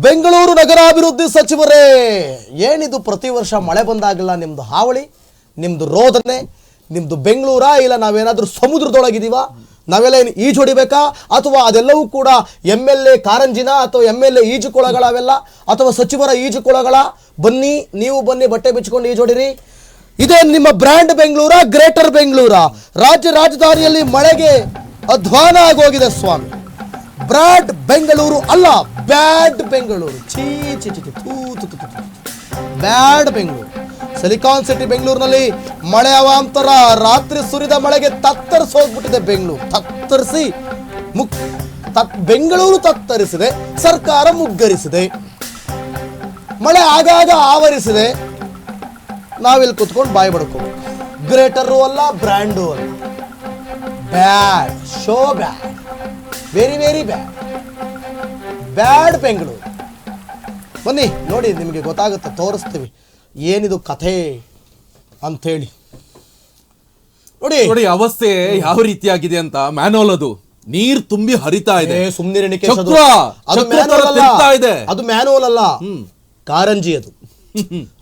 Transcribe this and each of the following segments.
ಬೆಂಗಳೂರು ನಗರಾಭಿವೃದ್ಧಿ ಸಚಿವರೇ, ಏನಿದು ಪ್ರತಿ ವರ್ಷ ಮಳೆ ಬಂದಾಗಲ್ಲ ನಿಮ್ದು ಹಾವಳಿ, ನಿಮ್ದು ರೋದನೆ, ನಿಮ್ದು ಬೆಂಗಳೂರಾ ಇಲ್ಲ ನಾವೇನಾದ್ರೂ ಸಮುದ್ರದೊಳಗಿದೀವಾ? ನಾವೆಲ್ಲ ಏನು ಈಜು ಹೊಡಿಬೇಕಾ? ಅಥವಾ ಅದೆಲ್ಲವೂ ಕೂಡ MLA ಕಾರಂಜಿನ ಅಥವಾ MLA ಈಜುಕೊಳಗಳವೆಲ್ಲ ಅಥವಾ ಸಚಿವರ ಈಜುಕೊಳಗಳ? ಬನ್ನಿ, ನೀವು ಬನ್ನಿ, ಬಟ್ಟೆ ಬಿಚ್ಚಿಕೊಂಡು ಈಜು ಹೊಡಿರಿ. ಇದೇ ನಿಮ್ಮ ಬ್ರ್ಯಾಂಡ್ ಬೆಂಗಳೂರಾ, ಗ್ರೇಟರ್ ಬೆಂಗಳೂರಾ? ರಾಜ್ಯ ರಾಜಧಾನಿಯಲ್ಲಿ ಮಳೆಗೆ ಅಧ್ವಾನ ಆಗೋಗಿದೆ ಸ್ವಾಮಿ. ಬ್ರಾಡ್ ಬೆಂಗಳೂರು ಅಲ್ಲ, ಬ್ಯಾಡ್ ಬೆಂಗಳೂರು. ಛೀ ಛೀ ಛೀ, ಬ್ಯಾಡ್ ಬೆಂಗಳೂರು. ಸಿಲಿಕಾನ್ ಸಿಟಿ ಬೆಂಗಳೂರಿನಲ್ಲಿ ಮಳೆ ಅವಾಂತರ, ರಾತ್ರಿ ಸುರಿದ ಮಳೆಗೆ ತತ್ತರಿಸೋಗ್ಬಿಟ್ಟಿದೆ ಬೆಂಗಳೂರು. ತತ್ತರಿಸಿ ಬೆಂಗಳೂರು ತತ್ತರಿಸಿದೆ, ಸರ್ಕಾರ ಮುಗ್ಗರಿಸಿದೆ, ಮಳೆ ಆಗಾಗ ಆವರಿಸಿದೆ. ನಾವಿಲ್ಲಿ ಕುತ್ಕೊಂಡು ಬಾಯಿ ಬಡ್ಕೋಬೇಕು. ಗ್ರೇಟರು ಅಲ್ಲ, ಬ್ರ್ಯಾಂಡು ಅಲ್ಲ, ಬ್ಯಾಡ್, ಶೋ ಬ್ಯಾಡ್, ವೆರಿ ವೆರಿ ಬ್ಯಾಡ್, ಬ್ಯಾಡ್ ಬೆಂಗಳೂರು. ಬನ್ನಿ ನೋಡಿ, ನಿಮಗೆ ಗೊತ್ತಾಗುತ್ತೆ, ತೋರಿಸ್ತೀವಿ ಏನಿದು ಕಥೆ ಅಂಥೇಳಿ. ನೋಡಿ ನೋಡಿ ಅವಸ್ಥೆ ಯಾವ ರೀತಿಯಾಗಿದೆ ಅಂತ. ಮ್ಯಾನುವಲ್ ಅದು ನೀರ್ ತುಂಬಿ ಹರಿತಾ ಇದೆ. ಸುಮ್ನಿರಣಿಕೆ ಇದೆ ಅದು ಮ್ಯಾನುವಲ್ ಅಲ್ಲ, ಕಾರಂಜಿ ಅದು.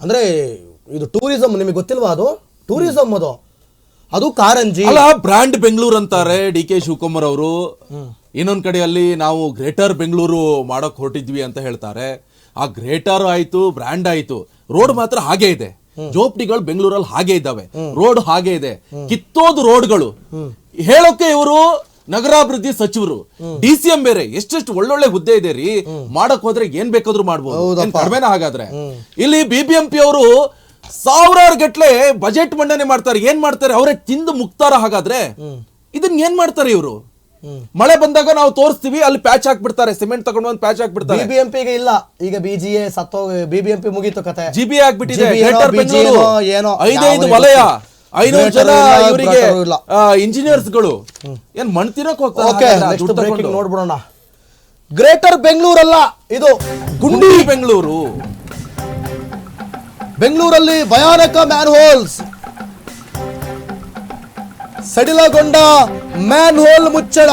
ಅಂದ್ರೆ ಇದು ಟೂರಿಸಂ, ನಿಮಗೆ ಗೊತ್ತಿಲ್ವಾ? ಅದು ಟೂರಿಸಂ, ಅದು ಕಾರಂಜಿ ಅಲ್ಲ. ಬ್ರ್ಯಾಂಡ್ ಬೆಂಗಳೂರು ಅಂತಾರೆ DK ಶಿವಕುಮಾರ್ ಅವರು. ಇನ್ನೊಂದ್ ಕಡೆಯಲ್ಲಿ ನಾವು ಗ್ರೇಟರ್ ಬೆಂಗಳೂರು ಮಾಡಕ್ ಹೊರಟಿದ್ವಿ ಅಂತ ಹೇಳ್ತಾರೆ. ಆ ಗ್ರೇಟರ್ ಆಯ್ತು, ಬ್ರ್ಯಾಂಡ್ ಆಯ್ತು, ರೋಡ್ ಮಾತ್ರ ಹಾಗೆ ಇದೆ. ಜೋಪ್ಡಿಗಳು ಬೆಂಗಳೂರಲ್ಲಿ ಹಾಗೆ ಇದ್ದಾವೆ, ರೋಡ್ ಹಾಗೆ ಇದೆ. ಕಿತ್ತೋದು ರೋಡ್ಗಳು ಹೇಳೋಕೆ ಇವರು ನಗರಾಭಿವೃದ್ಧಿ ಸಚಿವರು, DCM ಬೇರೆ. ಎಷ್ಟೆಷ್ಟು ಒಳ್ಳೊಳ್ಳೆ ಹುದ್ದೆ ಇದೆ ರೀ. ಮಾಡಕ್ ಹೋದ್ರೆ ಏನ್ ಬೇಕಾದ್ರೂ ಮಾಡ್ಬೋದು, ಕಡಿಮೆನ? ಹಾಗಾದ್ರೆ ಇಲ್ಲಿ BBMP ಅವರು ಸಾವಿರಾರು ಗಟ್ಲೆ ಬಜೆಟ್ ಮಂಡನೆ ಮಾಡ್ತಾರೆ. ಏನ್ ಮಾಡ್ತಾರೆ? ಅವರೇ ತಿಂದು ಮುಕ್ತಾರ. ಹಾಗಾದ್ರೆ ಇದನ್ನ ಏನ್ ಮಾಡ್ತಾರೆ ಇವರು? ಮಳೆ ಬಂದಾಗ ನಾವು ತೋರಿಸ್ತೀವಿ, ಅಲ್ಲಿ ಪ್ಯಾಚ್ ಹಾಕ್ಬಿಡ್ತಾರೆ, ಸಿಮೆಂಟ್ ತಗೊಂಡು ಒಂದು ಪ್ಯಾಚ್ ಹಾಕ್ಬಿಡ್ತಾರೆ. BBMP ಗೆ ಇಲ್ಲ, ಈಗ BGA ಸತ್ತೋ, BBMP ಮುಗೀತು ಕತೆ. GBA ಆಗ್ಬಿಟ್ಟಿದೆ. ಏನೋ 5 ವಲಯ, 500 ಜನ ಇವರಿಗೆ ಇಂಜಿನಿಯರ್ಸ್ ಗಳು ಏನ್ ಮಣ್ ತಿನ್ನಕ್ ಹೋಗ್ತಾರೆ. ನೋಡ್ಬಿಡೋಣ. ಗ್ರೇಟರ್ ಬೆಂಗಳೂರು ಅಲ್ಲ, ಇದು ಗುಂಡಿ ಬೆಂಗಳೂರು. ಬೆಂಗಳೂರಲ್ಲಿ ಭಯಾನಕ ಮ್ಯಾನ್ ಹೋಲ್ಸ್. ಸಡಿಲಗೊಂಡ ಮ್ಯಾನ್ ಹೋಲ್ ಮುಚ್ಚಳ.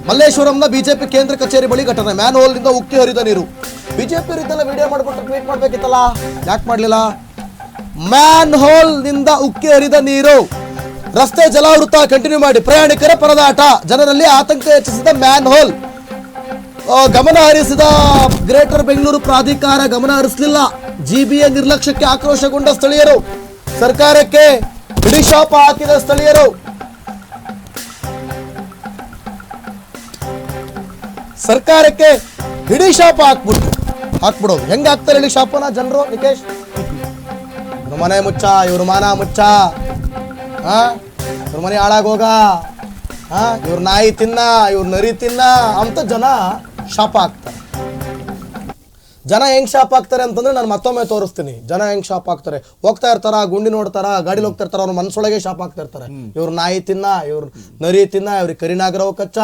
ಮಲ್ಲೇಶ್ವರಂನ ಬಿಜೆಪಿ ಕೇಂದ್ರ ಕಚೇರಿ ಬಳಿ ಘಟನೆ. ಮ್ಯಾನ್ ಹೋಲ್ ನಿಂದ ಉಕ್ಕಿ ಹರಿದ ನೀರು. ಬಿಜೆಪಿ ರೀತಿಯಲ್ಲ ವಿಡಿಯೋ ಮಾಡ್ಬಿಟ್ಟು ಟ್ವೀಟ್ ಮಾಡ್ಬೇಕಿತ್ತಲ್ಲ, ಯಾಕೆ ಮಾಡ್ಲಿಲ್ಲ? ಮ್ಯಾನ್ ಹೋಲ್ ನಿಂದ ಉಕ್ಕಿ ಹರಿದ ನೀರು. ರಸ್ತೆ ಜಲಾವೃತ ಕಂಟಿನ್ಯೂ ಮಾಡಿ. ಪ್ರಯಾಣಿಕರ ಪರದಾಟ, ಜನರಲ್ಲಿ ಆತಂಕ ಹೆಚ್ಚಿಸಿದ ಮ್ಯಾನ್ ಹೋಲ್. ಗಮನ ಹರಿಸಿದ ಗ್ರೇಟರ್ ಬೆಂಗಳೂರು ಪ್ರಾಧಿಕಾರ ಗಮನ ಹರಿಸಲಿಲ್ಲ. GBA ನಿರ್ಲಕ್ಷ್ಯಕ್ಕೆ ಆಕ್ರೋಶಗೊಂಡ ಸ್ಥಳೀಯರು, ಸರ್ಕಾರಕ್ಕೆ ಹಿಡಿಶಾಪ ಹಾಕಿದ ಸ್ಥಳೀಯರು. ಸರ್ಕಾರಕ್ಕೆ ಹಿಡಿಶಾಪ ಹಾಕ್ಬಿಡೋದು. ಹೆಂಗ ಹಾಕ್ತಾರೆ ಹಿಡಿ ಶಾಪನ ಜನರು? ನಿಕೇಶ್, ಇವ್ರ ಮನೆ ಮುಚ್ಚ, ಇವ್ರ ಮಾನ ಮುಚ್ಚ, ಇವ್ರ ಮನೆ ಹಾಳಾಗೋಗ, ಇವ್ರ ನಾಯಿ ತಿನ್ನ, ಇವ್ರ ನರಿ ತಿನ್ನ ಅಂತ ಜನ ಶಾಪ ಹಾಕ್ತಾರೆ. ಜನ ಹೆಂಗ್ ಶಾಪ್ ಆಗ್ತಾರೆ ಅಂತಂದ್ರೆ ನಾನು ಮತ್ತೊಮ್ಮೆ ತೋರಿಸ್ತೀನಿ. ಜನ ಹೆಂಗ್ ಶಾಪ್ ಆಗ್ತಾರೆ, ಹೋಗ್ತಾ ಇರ್ತಾರ, ಗುಂಡಿ ನೋಡ್ತಾರ, ಗಾಡಿಲಿ ಹೋಗ್ತಾ ಇರ್ತಾರ, ಅವ್ರ ಮನ್ಸೊಳಗೆ ಶಾಪ್ ಆಗ್ತಾ ಇರ್ತಾರೆ. ಇವ್ರು ನಾಯಿ ತಿನ್ನ, ಇವ್ರು ನರಿ ತಿನ್ನ, ಇವ್ರಿಗೆ ಕರಿನಾಗರವ ಕಚ್ಚ,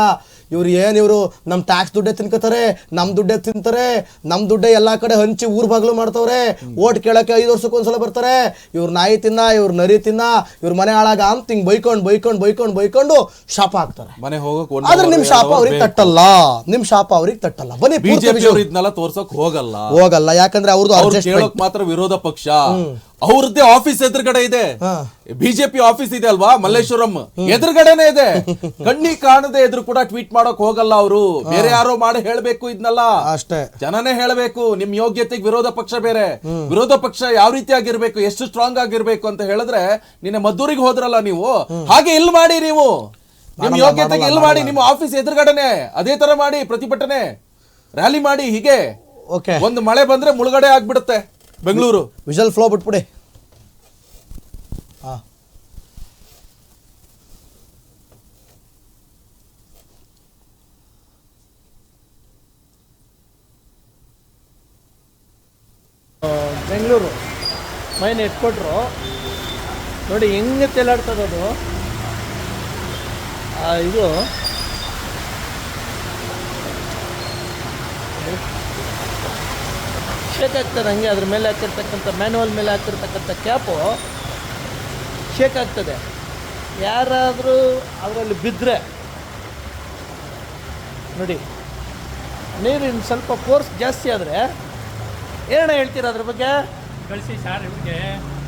ಇವ್ರು ಇವ್ರು ನಮ್ ಟ್ಯಾಕ್ಸ್ ದುಡ್ಡೇ ತಿನ್ಕೋತಾರೆ, ನಮ್ ದುಡ್ಡೇ ತಿಂತಾರೆ, ನಮ್ ದುಡ್ಡೇ ಎಲ್ಲಾ ಕಡೆ ಹಂಚಿ ಊರ್ ಬಾಗ್ಲು ಮಾಡ್ತವ್ರೆ, ಓಟ್ ಕೇಳಕ್ಕೆ 5 ವರ್ಷಕ್ಕೊಂದ್ಸಲ ಬರ್ತಾರೆ, ಇವ್ರು ನಾಯಿ ತಿನ್ನ, ಇವ್ರು ನರಿ ತಿನ್ನ, ಇವ್ರ ಮನೆ ಹಾಳಾಗ ಅಂತ ಹಿಂಗ್ ಬೈಕೊಂಡು ಶಾಪ ಹಾಕ್ತಾರೆ. ಮನೆ ಹೋಗಕ್ ಆದ್ರೆ ನಿಮ್ ಶಾಪ ಅವ್ರಿಗೆ ತಟ್ಟಲ್ಲ, ನಿಮ್ ಶಾಪ ಅವ್ರಿಗೆ ತಟ್ಟಲ್ಲ. ಬನ್ನಿ, ಬಿಜೆಪಿ ತೋರ್ಸಕ್ ಹೋಗಲ್ಲ, ಯಾಕಂದ್ರೆ ಅವ್ರದ್ದು ಮಾತ್ರ ವಿರೋಧ ಪಕ್ಷ. ಅವ್ರದ್ದೇ ಆಫೀಸ್ ಎದುರುಗಡೆ ಇದೆ. ಬಿಜೆಪಿ ಆಫೀಸ್ ಇದೆ ಅಲ್ವಾ, ಮಲ್ಲೇಶ್ವರಂ ಎದುರುಗಡೆನೆ ಇದೆ. ಕಣ್ಣಿ ಕಾಣದೆ ಎದುರು ಕೂಡ ಟ್ವೀಟ್ ಮಾಡಕ್ ಹೋಗಲ್ಲ ಅವರು. ಬೇರೆ ಯಾರೋ ಮಾಡಿ ಹೇಳ್ಬೇಕು ಇದನ್ನೆಲ್ಲ, ಅಷ್ಟೇ. ಜನನೇ ಹೇಳ್ಬೇಕು ನಿಮ್ ಯೋಗ್ಯತೆಗೆ ವಿರೋಧ ಪಕ್ಷ ಬೇರೆ. ವಿರೋಧ ಪಕ್ಷ ಯಾವ ರೀತಿ ಆಗಿರ್ಬೇಕು, ಎಷ್ಟು ಸ್ಟ್ರಾಂಗ್ ಆಗಿರ್ಬೇಕು ಅಂತ ಹೇಳಿದ್ರೆ, ನಿನ್ನೆ ಮದ್ದೂರಿಗೆ ಹೋದ್ರಲ್ಲ ನೀವು, ಹಾಗೆ ಇಲ್ಲಿ ಮಾಡಿ. ನೀವು ನಿಮ್ ಯೋಗ್ಯತೆಗೆ ಇಲ್ಲಿ ಮಾಡಿ, ನಿಮ್ಮ ಆಫೀಸ್ ಎದುರುಗಡೆನೆ ಅದೇ ತರ ಮಾಡಿ, ಪ್ರತಿಭಟನೆ ರ್ಯಾಲಿ ಮಾಡಿ. ಹೀಗೆ ಒಂದು ಮಳೆ ಬಂದ್ರೆ ಮುಳುಗಡೆ ಆಗ್ಬಿಡುತ್ತೆ ಬೆಂಗಳೂರು. ವಿಜಲ್ ಫ್ಲೋ ಬಿಟ್ಬಿಡಿ. ಬೆಂಗಳೂರು ಮೈನ್ ಎಟ್ಕೊಟ್ರು ನೋಡಿ ಹೆಂಗೆ ತೇಲಾಡ್ತದದು. ಇದು ಶೇಕ್ ಆಗ್ತದೆ ಹಂಗೆ. ಅದ್ರ ಮೇಲೆ ಹಾಕಿರ್ತಕ್ಕಂಥ ಮ್ಯಾನುವಲ್ ಮೇಲೆ ಹಾಕಿರ್ತಕ್ಕಂಥ ಕ್ಯಾಪು ಶೇಕ್ ಆಗ್ತದೆ. ಯಾರಾದರೂ ಅದರಲ್ಲಿ ಬಿದ್ದರೆ ನೋಡಿ ನೀರಿನ ಸ್ವಲ್ಪ ಫೋರ್ಸ್ ಜಾಸ್ತಿ ಆದರೆ ಏನಣ್ಣ ಹೇಳ್ತೀರಾ ಅದ್ರ ಬಗ್ಗೆ? ಕಳಿಸಿ ಸರ್ ಇವ್ರಿಗೆ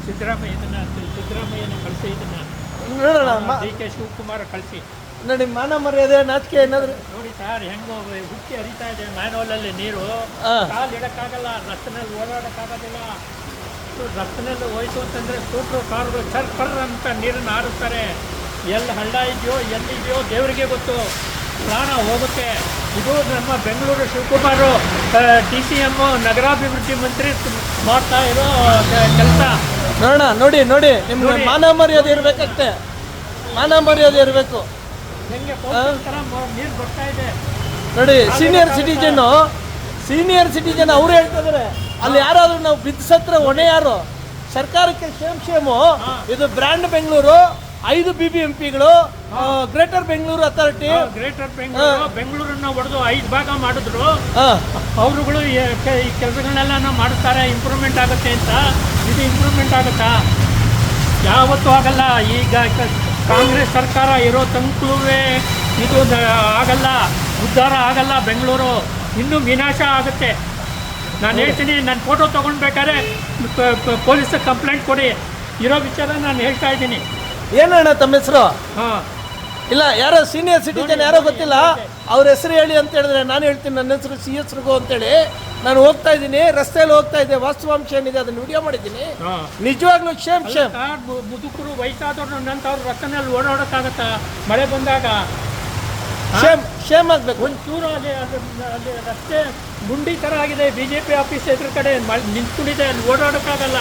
ಸಿದ್ದರಾಮಯ್ಯನ ಕಳಿಸಿ ಇದನ್ನ ನೋಡೋಣ ಡಿ ಕೆ ಶಿವಕುಮಾರ್ ಕಳಿಸಿ ನೋಡಿ, ಮಾನ ಮರ್ಯಾದೆ ನಾಚಿಕೆ ಏನಾದ್ರು ನೋಡಿ ಸರ್ ಹೆಂಗೋ ಹುಕ್ಕಿ ಹರಿತಾ ಇದೆ ಮ್ಯಾನ್ಹೋಲಲ್ಲಿ ನೀರು ಕಾಲು ಇಡಕ್ಕಾಗಲ್ಲ, ರಸ್ತೆನಲ್ಲಿ ಓಡಾಡಕ್ಕಾಗೋದಿಲ್ಲ. ರಸ್ತೆನಲ್ಲಿ ಹೋಯ್ತು ಅಂತಂದ್ರೆ ಸ್ಕೂಟ್ರು ಕಾರುಗಳು ಕರ್ರ ಅಂತ ನೀರನ್ನು ಹಾರಿಸ್ತಾರೆ. ಎಲ್ಲಿ ಹಳ್ಳ ಇದೆಯೋ ಎಲ್ಲಿದೆಯೋ ದೇವರಿಗೆ ಗೊತ್ತು, ಪ್ರಾಣ ಹೋಗುತ್ತೆ. ಇದು ನಮ್ಮ ಬೆಂಗಳೂರು ಶಿವಕುಮಾರು DCM ನಗರಾಭಿವೃದ್ಧಿ ಮಂತ್ರಿ ಮಾಡ್ತಾ ಇರೋ ಕೆಲಸ. ನೋಡೋಣ, ನೋಡಿ ನೋಡಿ ನಿಮ್ಗೆ ಮಾನ ಮರ್ಯಾದೆ ಇರಬೇಕಷ್ಟೇ, ಮಾನ ಮರ್ಯಾದೆ ಇರಬೇಕು. ಹೆಂಗೆ ನೀರು ಬರ್ತಾ ಇದೆ ನೋಡಿ, ಸೀನಿಯರ್ ಸಿಟಿಜನ್ ಅವ್ರು ಹೇಳ್ತಾ ಇದಾರೆ, ಅಲ್ಲಿ ಯಾರಾದ್ರೂ ನಾವು ಬಿದ್ದು ಸತ್ರ ಹೊಣೆ ಯಾರು? ಸರ್ಕಾರಕ್ಕೆ ಕ್ಷೇಮು. ಇದು ಬ್ರ್ಯಾಂಡ್ ಬೆಂಗಳೂರು, 5 BBMPಗಳು, ಗ್ರೇಟರ್ ಬೆಂಗಳೂರು ಅಥಾರಿಟಿ, ಗ್ರೇಟರ್ ಬೆಂಗಳೂರನ್ನ ಹೊಡೆದು 5 ಭಾಗ ಮಾಡಿದ್ರು. ಅವರುಗಳು ಈ ಕೆಲಸಗಳನ್ನೆಲ್ಲ ಮಾಡಿಸ್ತಾರೆ, ಇಂಪ್ರೂವ್ಮೆಂಟ್ ಆಗುತ್ತೆ ಅಂತ. ಇದು ಇಂಪ್ರೂವ್ಮೆಂಟ್ ಆಗುತ್ತಾ? ಯಾವತ್ತೂ ಆಗಲ್ಲ. ಈಗ ಕಾಂಗ್ರೆಸ್ ಸರ್ಕಾರ ಇರೋ ತನಕಲೂ ಇದು ಆಗಲ್ಲ, ಉದ್ಧಾರ ಆಗಲ್ಲ. ಬೆಂಗಳೂರು ಇನ್ನೂ ವಿನಾಶ ಆಗುತ್ತೆ. ನಾನು ಹೇಳ್ತೀನಿ, ನನ್ನ ಫೋಟೋ ತೊಗೊಂಡ್ಬೇಕಾದ್ರೆ ಪೊಲೀಸ್ ಕಂಪ್ಲೇಂಟ್ ಕೊಡಿ. ಇರೋ ವಿಚಾರ ನಾನು ಹೇಳ್ತಾ ಇದ್ದೀನಿ. ಏನಣ್ಣ ತಮ್ಮ ಹೆಸರು? ಹಾಂ, ಇಲ್ಲ, ಯಾರೋ ಸೀನಿಯರ್ ಸಿಟಿಜನ್ ಯಾರೋ ಗೊತ್ತಿಲ್ಲ, ಅವ್ರ ಹೆಸರು ಹೇಳಿ ಅಂತ ಹೇಳಿದ್ರೆ ನಾನು ಹೇಳ್ತೀನಿ, ನನ್ನ ಹೆಸರು CS ರಘು ಅಂತೇಳಿ. ನಾನು ಹೋಗ್ತಾ ಇದ್ದೀನಿ, ರಸ್ತೆಯಲ್ಲಿ ಹೋಗ್ತಾ ಇದ್ದೆ, ವಾಸ್ತವಾಂಶ ಏನಿದೆ ಅದನ್ನು ವಿಡಿಯೋ ಮಾಡಿದ್ದೀನಿ. ನಿಜವಾಗ್ಲೂ ಕ್ಷೇಮ್ ಮುದುಕರು ವಯಸ್ಸಾದವ್ರು ನನ್ನಂಥವ್ರು ರಸ್ತೆನಲ್ಲಿ ಓಡಾಡೋಕ್ಕಾಗತ್ತಾ? ಮಳೆ ಬಂದಾಗ ಕ್ಷೇಮ್ ಆಗಬೇಕು. ಒಂಚೂರು ಅಲ್ಲಿ ರಸ್ತೆ ಗುಂಡಿ ಥರ ಆಗಿದೆ. BJP ಆಫೀಸ್ ಎದುರು ಕಡೆ ನಿಂತ್ಕೊಂಡಿದೆ, ಅಲ್ಲಿ ಓಡಾಡೋಕ್ಕಾಗಲ್ಲ.